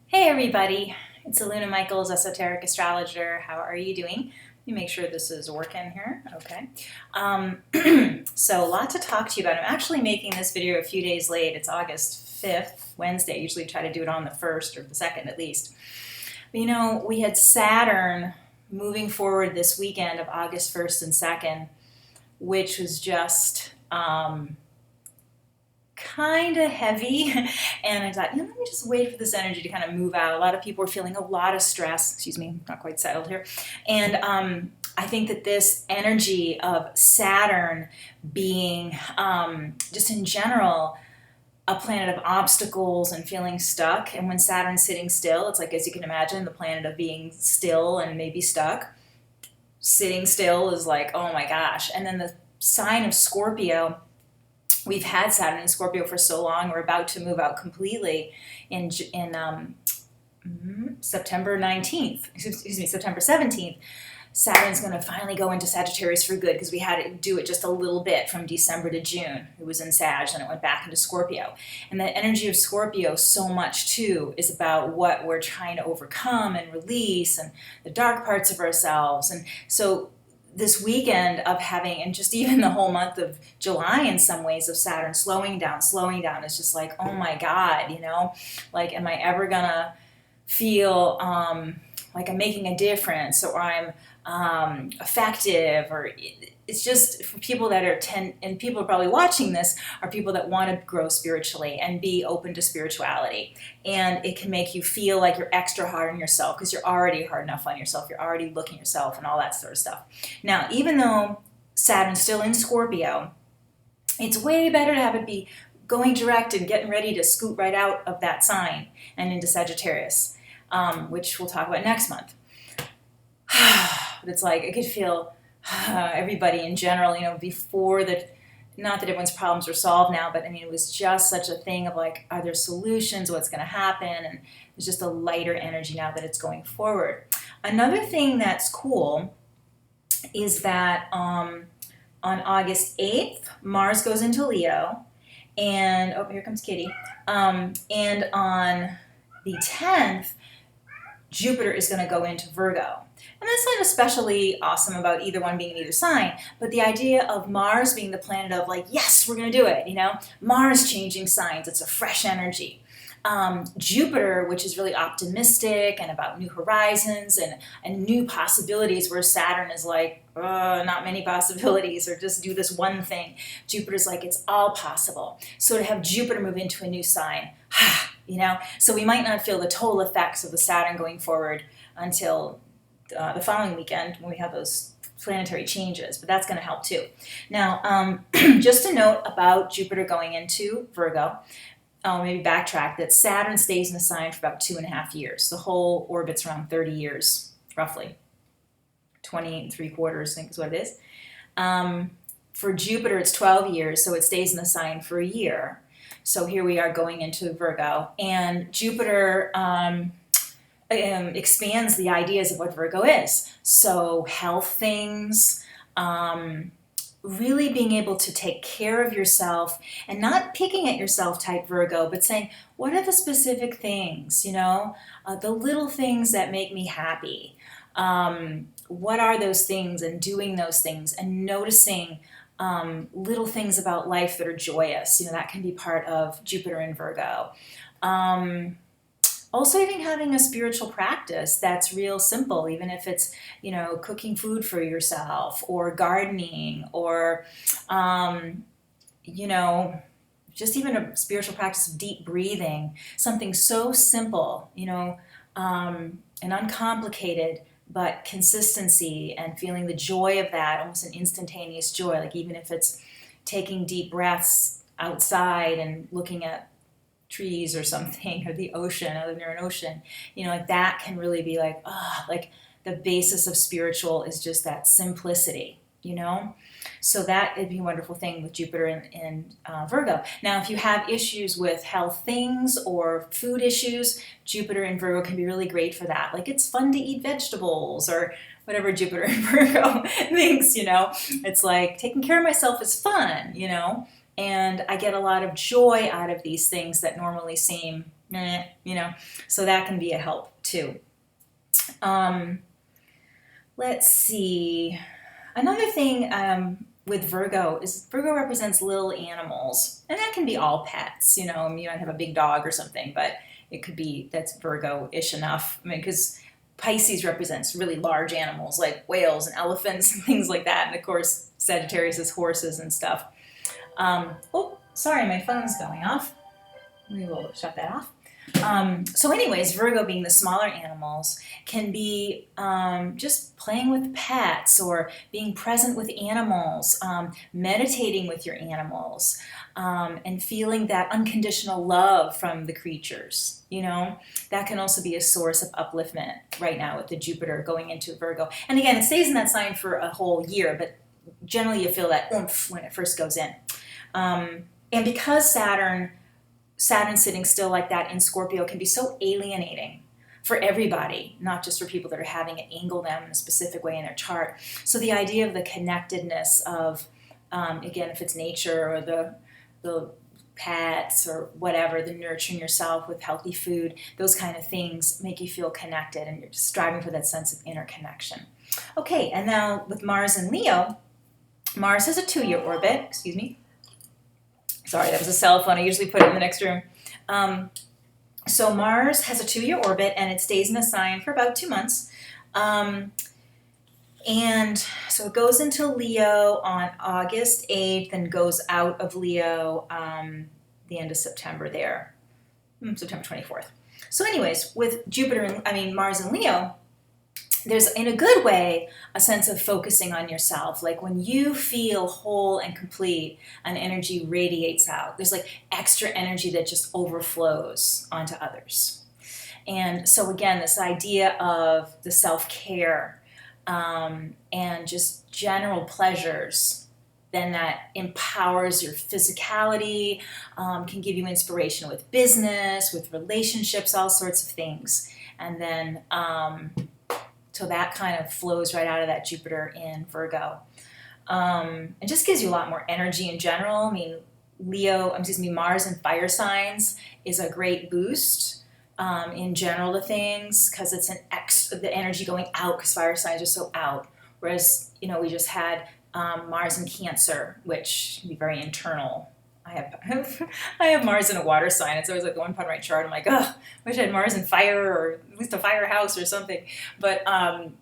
Hey everybody, it's Aluna Michaels, esoteric astrologer. How are you doing? Let me make sure this is working here. Okay. So a lot to talk to you about. I'm actually making this video a few days late. It's August 5th, Wednesday. I usually try to do it on the 1st or the 2nd at least. But we had Saturn moving forward this weekend of August 1st and 2nd, which was just kind of heavy. And I thought, let me just wait for this energy to kind of move out. A lot of people are feeling a lot of stress. Excuse me, not quite settled here. And I think that this energy of Saturn being just in general a planet of obstacles and feeling stuck. And when Saturn's sitting still, it's like, as you can imagine, the planet of being still and maybe stuck. Sitting still is like, oh my gosh. And then the sign of Scorpio, we've had Saturn in Scorpio for so long. We're about to move out completely in September 19th. Excuse me, September 17th. Saturn's going to finally go into Sagittarius for good, because we had to do it just a little bit from December to June. It was in Sag, and it went back into Scorpio. And the energy of Scorpio so much too is about what we're trying to overcome and release, and the dark parts of ourselves. And so this weekend of having, and just even the whole month of July in some ways, of Saturn slowing down is just like, oh my God, like, am I ever gonna feel like I'm making a difference, or I'm effective, or it's just for people that are and people are probably watching this, are people that want to grow spiritually and be open to spirituality. And it can make you feel like you're extra hard on yourself, because you're already hard enough on yourself. You're already looking at yourself and all that sort of stuff. Now, even though Saturn's still in Scorpio, it's way better to have it be going direct and getting ready to scoot right out of that sign and into Sagittarius, which we'll talk about next month. But it's like, I could feel everybody in general, before not that everyone's problems are solved now, but it was just such a thing of like, are there solutions? What's going to happen? And there's just a lighter energy now that it's going forward. Another thing that's cool is that on August 8th, Mars goes into Leo, and oh, here comes Kitty. And on the 10th, Jupiter is going to go into Virgo. And that's not especially awesome about either one being in either sign, but the idea of Mars being the planet of like, yes, we're going to do it, Mars changing signs, it's a fresh energy. Jupiter, which is really optimistic and about new horizons and new possibilities, where Saturn is like, not many possibilities, or just do this one thing. Jupiter's like, it's all possible. So to have Jupiter move into a new sign, so we might not feel the total effects of the Saturn going forward until the following weekend, when we have those planetary changes, but that's going to help too. Now, just a note about Jupiter going into Virgo, maybe backtrack, that Saturn stays in the sign for about 2.5 years. The whole orbit's around 30 years, roughly. 20 3/4, I think is what it is. For Jupiter, it's 12 years, so it stays in the sign for a year. So here we are going into Virgo, and Jupiter expands the ideas of what Virgo is. So health things, really being able to take care of yourself, and not picking at yourself type Virgo, but saying, what are the specific things, the little things that make me happy? What are those things, and doing those things, and noticing little things about life that are joyous. That can be part of Jupiter in Virgo. Also, even having a spiritual practice that's real simple, even if it's, cooking food for yourself, or gardening, or, just even a spiritual practice of deep breathing, something so simple, and uncomplicated, but consistency and feeling the joy of that, almost an instantaneous joy, like even if it's taking deep breaths outside and looking at trees or something, or the ocean. I live near an ocean, like that can really be like, like the basis of spiritual is just that simplicity, So that would be a wonderful thing with Jupiter in Virgo. Now, if you have issues with health things or food issues, Jupiter in Virgo can be really great for that. Like, it's fun to eat vegetables, or whatever Jupiter in Virgo thinks, It's like, taking care of myself is fun, And I get a lot of joy out of these things that normally seem, so that can be a help too. Let's see. Another thing with Virgo is Virgo represents little animals, and that can be all pets. You might have a big dog or something, but it could be that's Virgo-ish enough. I mean, because Pisces represents really large animals like whales and elephants and things like that, and of course Sagittarius is horses and stuff. Oh, sorry, my phone's going off. We will shut that off. So anyways, Virgo being the smaller animals can be just playing with pets or being present with animals, meditating with your animals, and feeling that unconditional love from the creatures. That can also be a source of upliftment right now with the Jupiter going into Virgo. And again, it stays in that sign for a whole year, but generally you feel that oomph when it first goes in. And because Saturn sitting still like that in Scorpio can be so alienating for everybody, not just for people that are having it angle them in a specific way in their chart. So the idea of the connectedness of, again, if it's nature or the pets or whatever, the nurturing yourself with healthy food, those kind of things make you feel connected, and you're just striving for that sense of interconnection. Okay, and now with Mars and Leo, Mars has a 2-year orbit, excuse me. Sorry, that was a cell phone. I usually put it in the next room. So Mars has a 2-year orbit, and it stays in a sign for about 2 months. And so it goes into Leo on August 8th and goes out of Leo the end of September there, September 24th. So anyways, with Mars and Leo, there's, in a good way, a sense of focusing on yourself. Like when you feel whole and complete, an energy radiates out. There's like extra energy that just overflows onto others. And so again, this idea of the self-care and just general pleasures, then that empowers your physicality, can give you inspiration with business, with relationships, all sorts of things. And then so that kind of flows right out of that Jupiter in Virgo. It just gives you a lot more energy in general. I mean, Mars in fire signs is a great boost in general to things, because it's the energy going out, because fire signs are so out. Whereas, we just had Mars in Cancer, which can be very internal. I have Mars in a water sign. It's always like the one part of my chart. I'm like, oh, I wish I had Mars in fire, or at least a fire house or something. But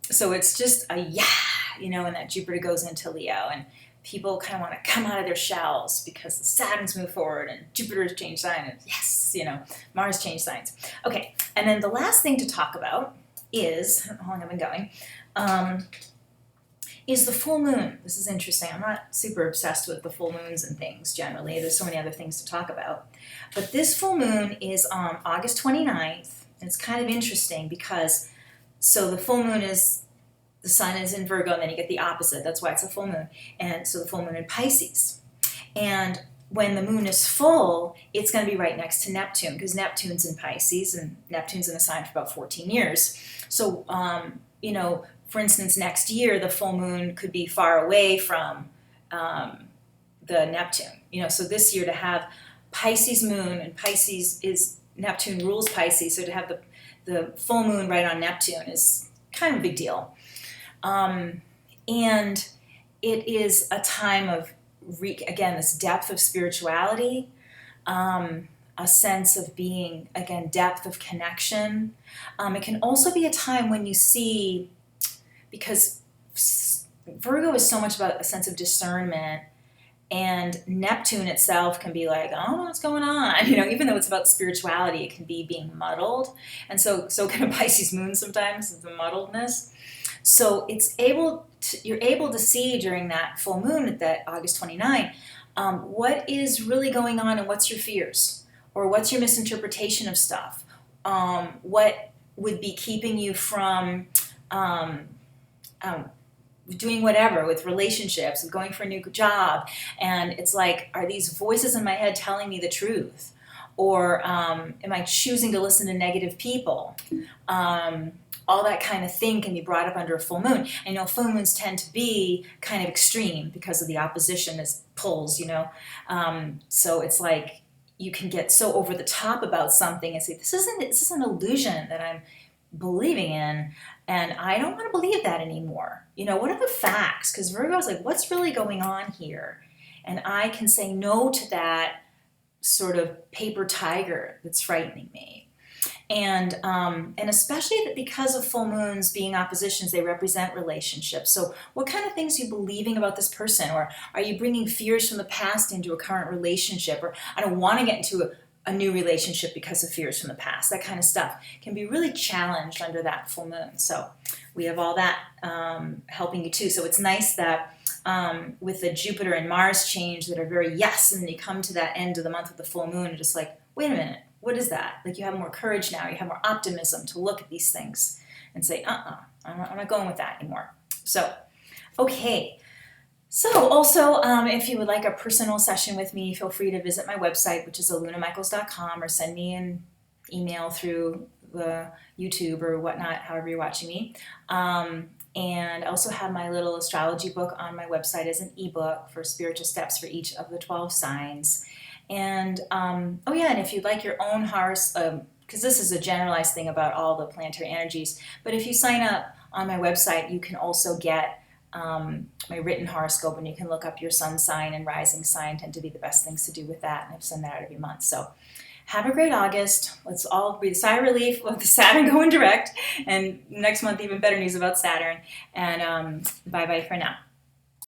so it's just and that Jupiter goes into Leo, and people kind of want to come out of their shells because the Saturn's moved forward and Jupiter's changed sign, and yes, Mars changed signs. Okay, and then the last thing to talk about is, how long have I been going? Is the full moon. This is interesting. I'm not super obsessed with the full moons and things generally. There's so many other things to talk about. But this full moon is on August 29th. And it's kind of interesting because, so the full moon is, the sun is in Virgo, and then you get the opposite. That's why it's a full moon. And so the full moon in Pisces. And when the moon is full, it's going to be right next to Neptune, because Neptune's in Pisces, and Neptune's in a sign for about 14 years. So, for instance, next year, the full moon could be far away from the Neptune. So this year to have Pisces moon, and Pisces is, Neptune rules Pisces, so to have the full moon right on Neptune is kind of a big deal. And it is a time of, again, this depth of spirituality, a sense of being, again, depth of connection. It can also be a time when you see, because Virgo is so much about a sense of discernment, and Neptune itself can be like, I don't know what's going on. Even though it's about spirituality, it can be being muddled. And so can a Pisces moon sometimes, the muddledness. So you're able to see during that full moon at that August 29, what is really going on, and what's your fears, or what's your misinterpretation of stuff. What would be keeping you from doing whatever with relationships, with going for a new job. And it's like, are these voices in my head telling me the truth? Or am I choosing to listen to negative people? All that kind of thing can be brought up under a full moon. Full moons tend to be kind of extreme because of the opposition as pulls, So it's like, you can get so over the top about something and say, this is an illusion that I'm believing in, and I don't want to believe that anymore. What are the facts? Because Virgo's like, what's really going on here? And I can say no to that sort of paper tiger that's frightening me. And especially that because of full moons being oppositions, they represent relationships. So what kind of things are you believing about this person? Or are you bringing fears from the past into a current relationship? Or I don't want to get into a new relationship because of fears from the past. That kind of stuff can be really challenged under that full moon. So we have all that helping you too. So it's nice that with the Jupiter and Mars change that are very yes, and then you come to that end of the month with the full moon and just like, wait a minute, what is that? Like you have more courage now, you have more optimism to look at these things and say, I'm not going with that anymore. So, okay. So also, if you would like a personal session with me, feel free to visit my website, which is alunamichaels.com, or send me an email through the YouTube or whatnot, however you're watching me. And I also have my little astrology book on my website as an ebook for spiritual steps for each of the 12 signs. And, and if you'd like your own horoscope, because this is a generalized thing about all the planetary energies, but if you sign up on my website, you can also get my written horoscope, and you can look up your sun sign and rising sign tend to be the best things to do with that, and I send that out every month. So have a great August. Let's all breathe a sigh of relief with the Saturn going direct, and next month even better news about Saturn, and bye-bye for now.